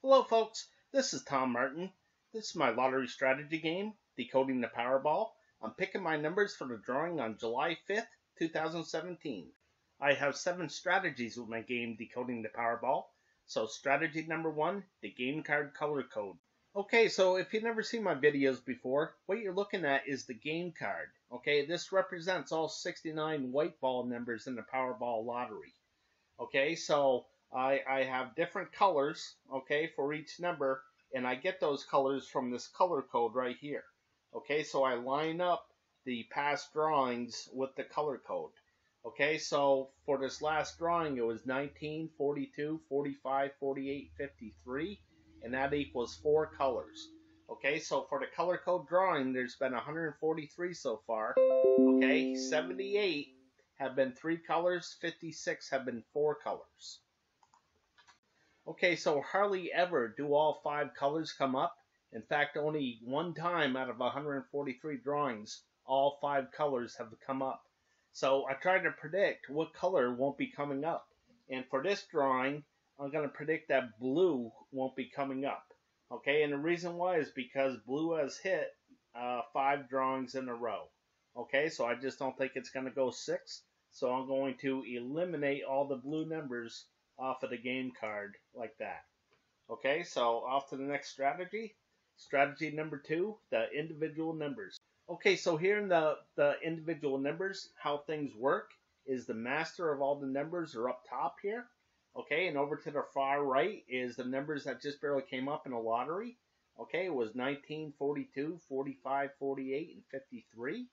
Hello folks, this is Tom Martin. This is my lottery strategy game, Decoding the Powerball. I'm picking my numbers for the drawing on July 5th, 2017. I have 7 strategies with my game, Decoding the Powerball. So strategy number 1, the game card color code. Okay, so if you've never seen my videos before, what you're looking at is the game card. Okay, this represents all 69 white ball numbers in the Powerball lottery. Okay, so I have different colors, okay, for each number, and I get those colors from this color code right here. Okay, so I line up the past drawings with the color code. Okay, so for this last drawing, it was 19, 42, 45, 48, 53, and that equals 4 colors. Okay, so for the color code drawing, there's been 143 so far. Okay, 78 have been 3 colors, 56 have been 4 colors. Okay, so hardly ever do all 5 colors come up. In fact, only one time out of 143 drawings, all 5 colors have come up. So I tried to predict what color won't be coming up. And for this drawing, I'm going to predict that blue won't be coming up. Okay, and the reason why is because blue has hit 5 drawings in a row. Okay, so I just don't think it's going to go 6. So I'm going to eliminate all the blue numbers off of the game card like that. Okay, so off to the next strategy. Strategy number 2, the individual numbers. Okay, so here in the individual numbers, how things work is the master of all the numbers are up top here. Okay, and over to the far right is the numbers that just barely came up in a lottery. Okay, it was 19, 42, 45, 48, and 53.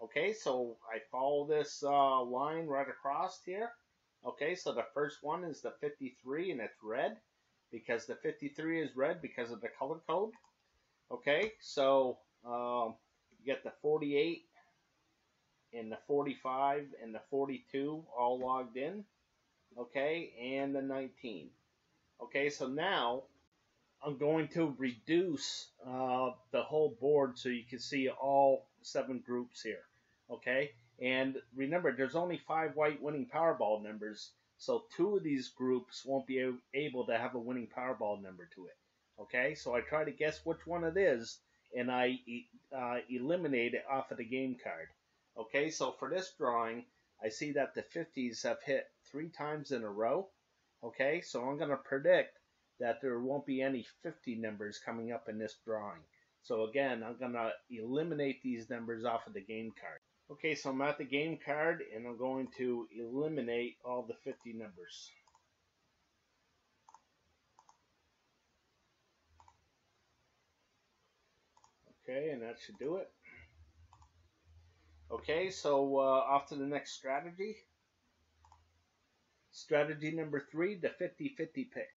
Okay, so I follow this line right across here. Okay, so the first one is the 53, and it's red because the 53 is red because of the color code. Okay, so you get the 48 and the 45 and the 42 all logged in. Okay, and the 19. Okay, so now I'm going to reduce the whole board so you can see all 7 groups here. Okay, and remember, there's only 5 white winning Powerball numbers, so 2 of these groups won't be able to have a winning Powerball number to it. Okay, so I try to guess which one it is, and I eliminate it off of the game card. Okay, so for this drawing, I see that the 50s have hit 3 times in a row. Okay, so I'm going to predict that there won't be any 50 numbers coming up in this drawing. So again, I'm going to eliminate these numbers off of the game card. Okay, so I'm at the game card, and I'm going to eliminate all the 50 numbers. Okay, and that should do it. Okay, so off to the next strategy. Strategy number 3, the 50-50 pick.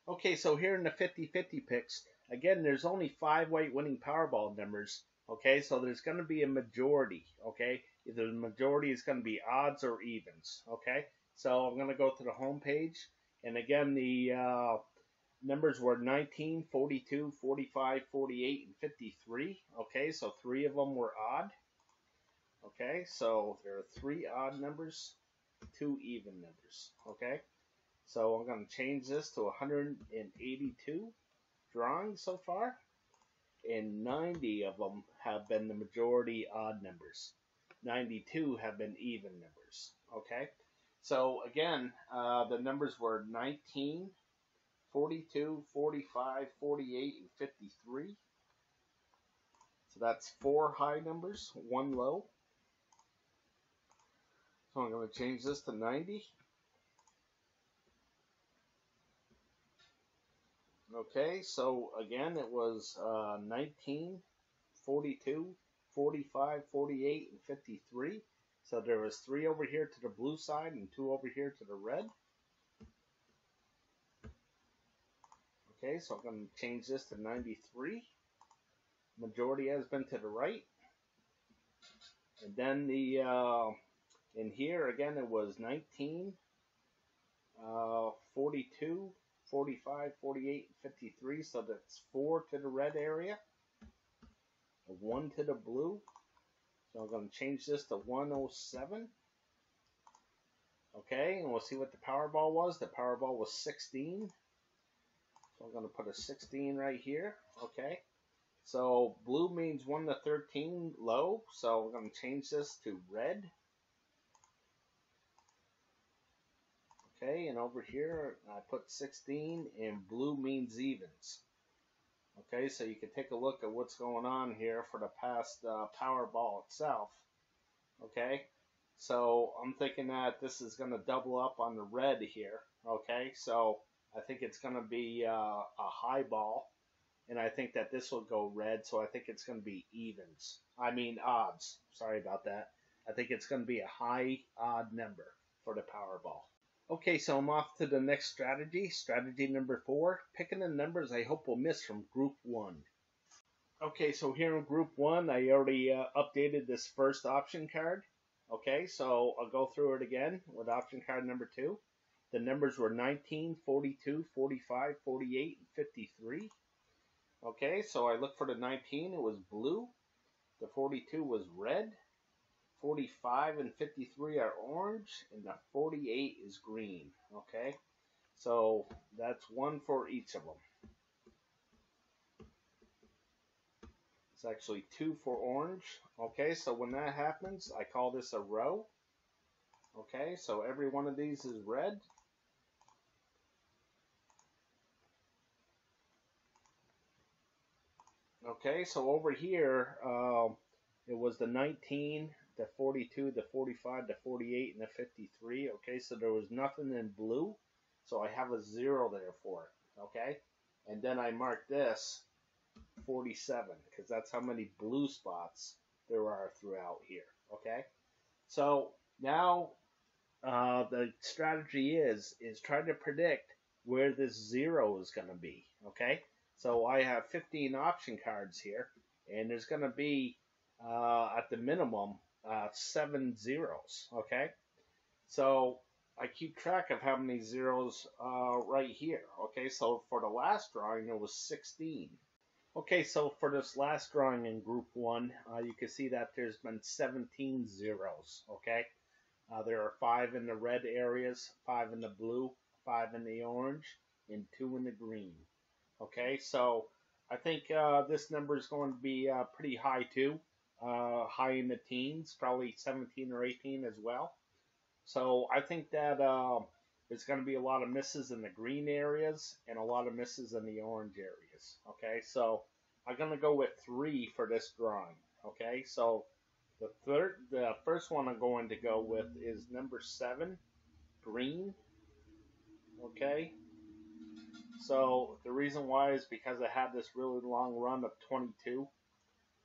Okay, so here in the 50-50 picks, again, there's only 5 white winning Powerball numbers. Okay, so there's going to be a majority. Okay, either the majority is going to be odds or evens. Okay, so I'm going to go to the home page, and again, the numbers were 19, 42, 45, 48, and 53. Okay, so 3 of them were odd. Okay, so there are 3 odd numbers, 2 even numbers. Okay, so I'm going to change this to 182 drawings so far, and 90 of them have been the majority odd numbers. 92 have been even numbers. Okay, so again, the numbers were 19, 42, 45, 48, and 53. So that's 4 high numbers, 1 low. So I'm going to change this to 90. Okay, so again, it was 19, 42, 45, 48, and 53. So there was 3 over here to the blue side and 2 over here to the red. Okay, so I'm going to change this to 93. Majority has been to the right. And then the in here, again, it was 19, 42, 45, 48, 53. So that's 4 to the red area, 1 to the blue. So I'm going to change this to 107. Okay, and we'll see what the Powerball was. The Powerball was 16. So I'm going to put a 16 right here. Okay. So blue means 1 to 13 low. So I'm going to change this to red. Okay, and over here I put 16, and blue means evens. Okay, so you can take a look at what's going on here for the past Powerball itself. Okay, so I'm thinking that this is going to double up on the red here. Okay, so I think it's going to be a high ball, and I think that this will go red, so I think it's going to be evens. I mean odds. Sorry about that. I think it's going to be a high odd number for the Powerball. Okay, so I'm off to the next strategy. Strategy number 4, picking the numbers I hope will miss from Group 1. Okay, so here in Group 1, I already updated this first option card. Okay, so I'll go through it again with option card number 2. The numbers were 19, 42, 45, 48, and 53. Okay, so I looked for the 19, it was blue. The 42 was red. 45 and 53 are orange, and the 48 is green. Okay, so that's 1 for each of them. It's actually 2 for orange. Okay, so when that happens, I call this a row. Okay, so every one of these is red. Okay, so over here, it was the 19, the 42, the 45, the 48, and the 53. Okay, so there was nothing in blue, so I have a 0 there for it. Okay, and then I marked this 47 because that's how many blue spots there are throughout here. Okay, so now the strategy is trying to predict where this 0 is going to be. Okay, so I have 15 option cards here, and there's going to be at the minimum 7 zeros. Okay, so I keep track of how many zeros right here. Okay, so for the last drawing there was 16. Okay, so for this last drawing in Group 1, you can see that there's been 17 zeros. Okay, there are 5 in the red areas, 5 in the blue, 5 in the orange, and 2 in the green. Okay, so I think this number is going to be pretty high too. High in the teens, probably 17 or 18 as well. So I think that there's going to be a lot of misses in the green areas and a lot of misses in the orange areas. Okay, so I'm going to go with 3 for this drawing. Okay, so the first one I'm going to go with is number 7, green. Okay, so the reason why is because I had this really long run of 22.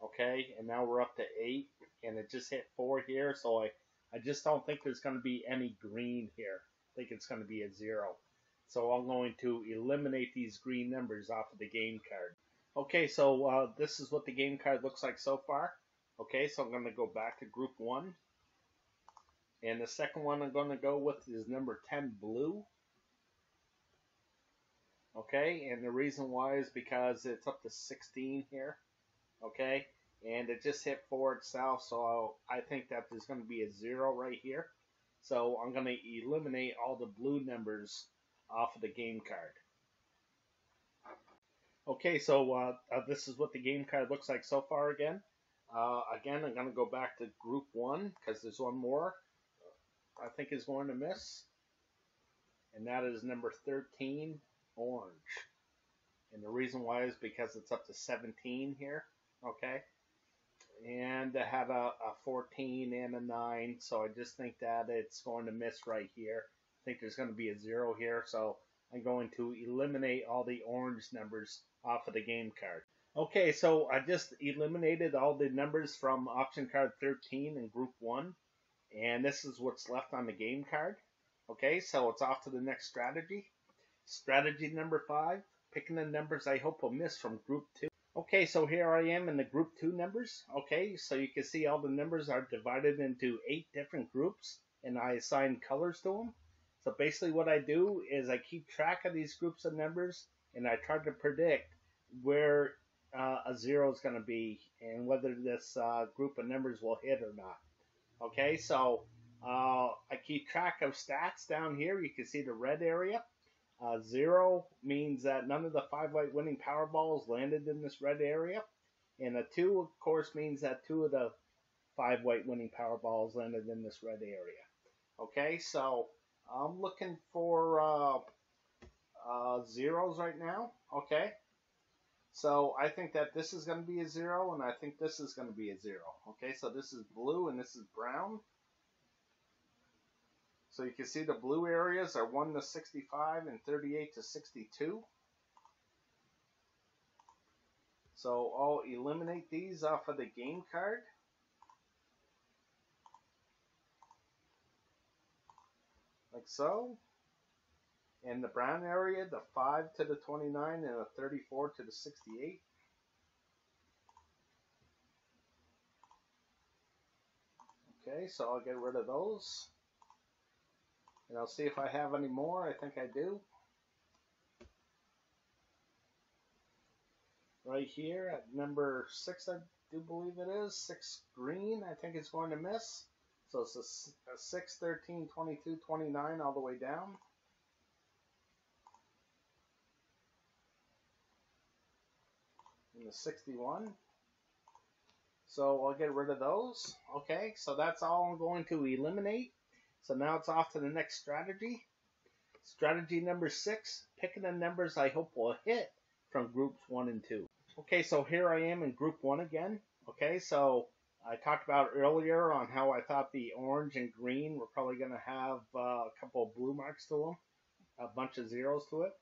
Okay, and now we're up to 8, and it just hit 4 here, so I just don't think there's going to be any green here. I think it's going to be a 0. So I'm going to eliminate these green numbers off of the game card. Okay, so this is what the game card looks like so far. Okay, so I'm going to go back to Group 1. And the second one I'm going to go with is number 10, blue. Okay, and the reason why is because it's up to 16 here. Okay, and it just hit 4 itself, so I think that there's going to be a 0 right here. So I'm going to eliminate all the blue numbers off of the game card. Okay, so this is what the game card looks like so far again. Again, I'm going to go back to Group 1 because there's one more I think is going to miss. And that is number 13, orange. And the reason why is because it's up to 17 here. Okay, and I have a 14 and a 9, so I just think that it's going to miss right here. I think there's going to be a 0 here, so I'm going to eliminate all the orange numbers off of the game card. Okay, so I just eliminated all the numbers from option card 13 in Group 1, and this is what's left on the game card. Okay, so it's off to the next strategy. Strategy number 5, picking the numbers I hope will miss from Group 2. Okay, so here I am in the Group 2 numbers. Okay, so you can see all the numbers are divided into 8 different groups, and I assign colors to them. So basically what I do is I keep track of these groups of numbers, and I try to predict where a 0 is going to be and whether this group of numbers will hit or not. Okay, so I keep track of stats down here. You can see the red area. 0 means that none of the 5 white winning Powerballs landed in this red area. And a 2, of course, means that 2 of the 5 white winning Powerballs landed in this red area. Okay, so I'm looking for zeros right now. Okay, so I think that this is going to be a 0, and I think this is going to be a 0. Okay, so this is blue and this is brown. So you can see the blue areas are 1 to 65 and 38 to 62. So I'll eliminate these off of the game card. Like so. And the brown area, the 5 to the 29 and the 34 to the 68. Okay, so I'll get rid of those. And I'll see if I have any more. I think I do. Right here at number 6, I do believe it is. 6 green, I think it's going to miss. So it's a 6, 13, 22, 29 all the way down. And the 61. So I'll get rid of those. Okay, so that's all I'm going to eliminate. So now it's off to the next strategy. Strategy number 6, picking the numbers I hope will hit from groups 1 and 2. Okay, so here I am in group 1 again. Okay, so I talked about earlier on how I thought the orange and green were probably going to have a couple of blue marks to them, a bunch of zeros to it.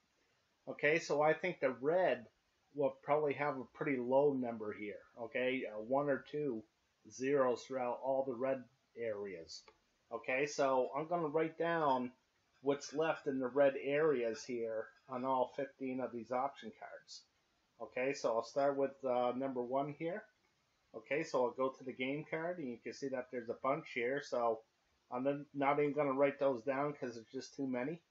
Okay, so I think the red will probably have a pretty low number here. Okay, 1 or 2 zeros throughout all the red areas. Okay, so I'm going to write down what's left in the red areas here on all 15 of these option cards. Okay, so I'll start with number 1 here. Okay, so I'll go to the game card, and you can see that there's a bunch here. So I'm not even going to write those down because there's just too many.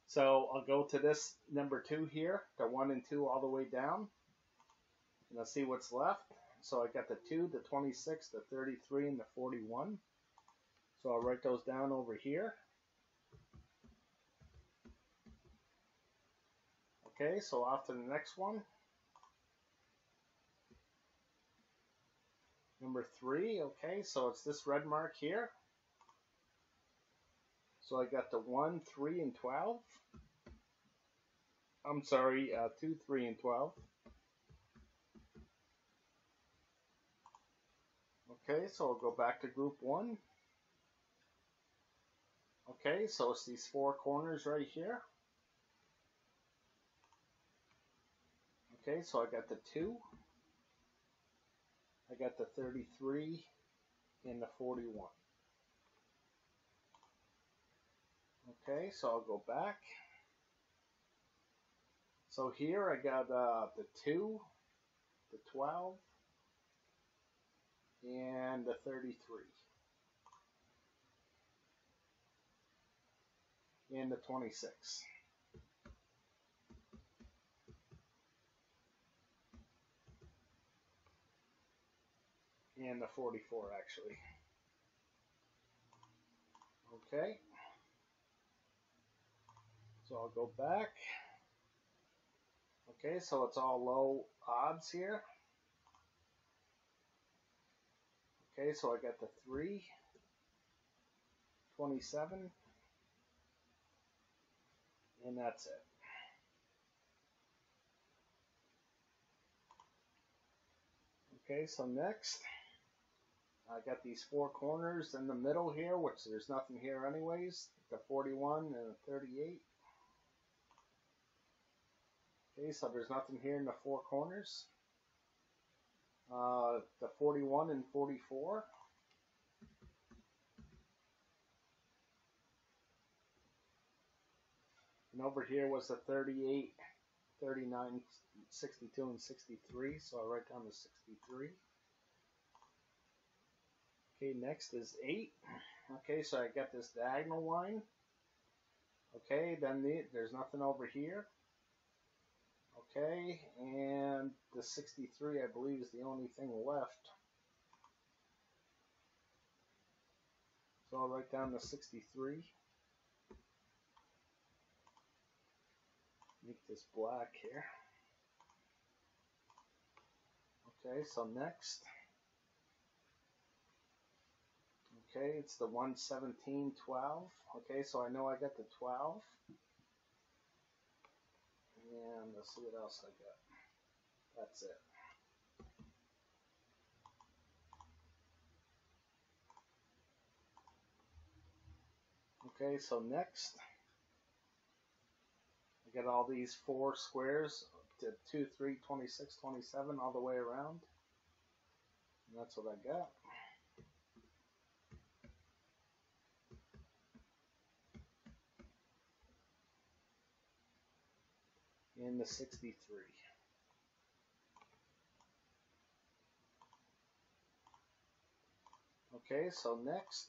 So I'll go to this number 2 here, the 1 and 2 all the way down. And I'll see what's left. So I got the 2, the 26, the 33, and the 41. So I'll write those down over here. Okay, so off to the next one. Number 3, okay, so it's this red mark here. So I got the 1, 3, and 12. I'm sorry, 2, 3, and 12. Okay, so I'll go back to group 1. Okay, so it's these 4 corners right here. Okay, so I got the 2. I got the 33 and the 41. Okay, so I'll go back. So here I got the 2, the 12, and the 33. And the 26. And the 44 actually. Okay. So I'll go back. Okay, so it's all low odds here. Okay, so I got the 3, 27, and that's it. Okay, so next, I got these 4 corners in the middle here, which there's nothing here anyways. The 41 and the 38. Okay, so there's nothing here in the 4 corners. The 41 and 44. And over here was the 38, 39, 62, and 63. So I'll write down the 63. Okay, next is 8. Okay, so I got this diagonal line. Okay, then there's nothing over here. Okay, and the 63, I believe, is the only thing left. So I'll write down the 63. Make this black here. Okay, so next. Okay, it's the 117, 12. Okay, so I know I got the 12. And let's see what else I got. That's it. Okay, so next, I got all these 4 squares to 2, 3, 26, 27 all the way around. And that's what I got. In the 63. Okay, so next,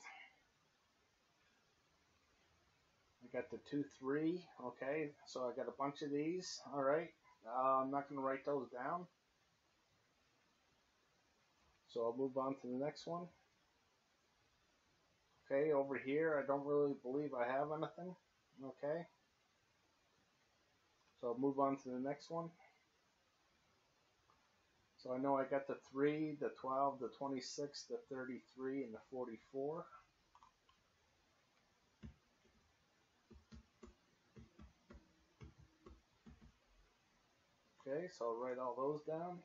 I got the 2, 3. Okay, so I got a bunch of these. All right, I'm not going to write those down. So I'll move on to the next one. Okay, over here, I don't really believe I have anything. Okay. So I'll move on to the next one. So I know I got the 3, the 12, the 26, the 33, and the 44. Okay, so I'll write all those down.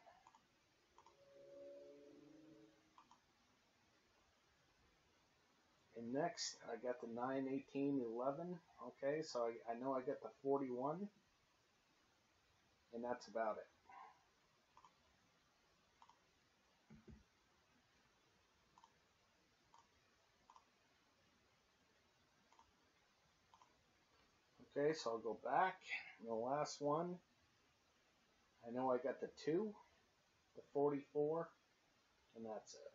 And next, I got the 9, 18, 11. Okay, so I know I got the 41. And that's about it. Okay, so I'll go back. And the last one, I know I got the 2, the 44, and that's it.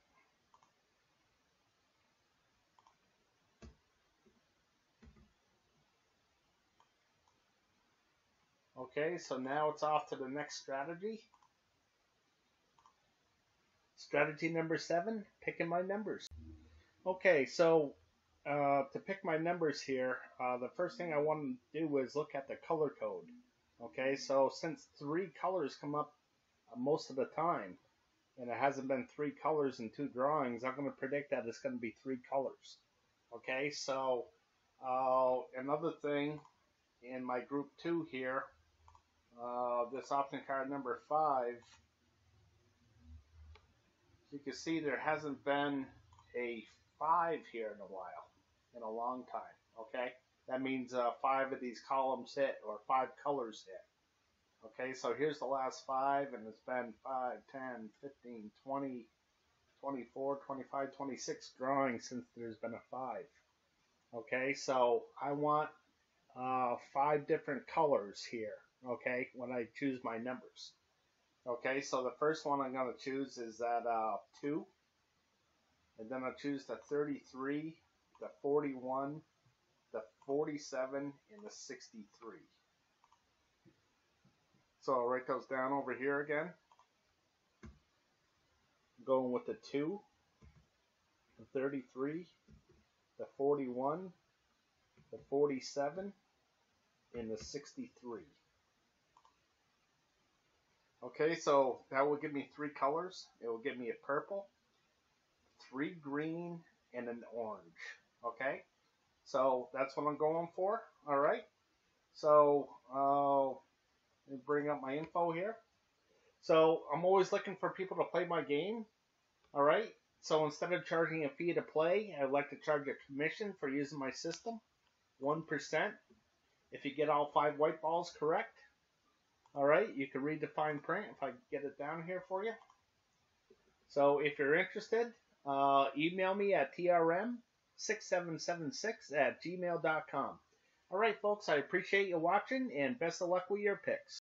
Okay, so now it's off to the next strategy. Strategy number 7, picking my numbers. Okay, so to pick my numbers here, the first thing I want to do is look at the color code. Okay, so since 3 colors come up most of the time, and it hasn't been 3 colors in 2 drawings, I'm going to predict that it's going to be 3 colors. Okay, so another thing in my group 2 here, this option card number 5, you can see there hasn't been a 5 here in a while, in a long time. Okay, that means 5 of these columns hit, or 5 colors hit. Okay, so here's the last 5, and it's been 5, 10, 15, 20, 24, 25, 26 drawings since there's been a 5. Okay, so I want 5 different colors here, okay, when I choose my numbers. Okay, so the first one I'm going to choose is that 2, and then I'll choose the 33, the 41, the 47, and the 63. So I'll write those down over here again. Going with the 2, the 33, the 41, the 47, and the 63. Okay, so that will give me 3 colors. It will give me a purple, 3 green, and an orange. Okay, so that's what I'm going for. All right, so let me bring up my info here. So I'm always looking for people to play my game. All right, so instead of charging a fee to play, I'd like to charge a commission for using my system, 1%. If you get all 5 white balls correct. All right, you can read the fine print if I get it down here for you. So if you're interested, email me at trm6776@gmail.com. All right, folks, I appreciate you watching, and best of luck with your picks.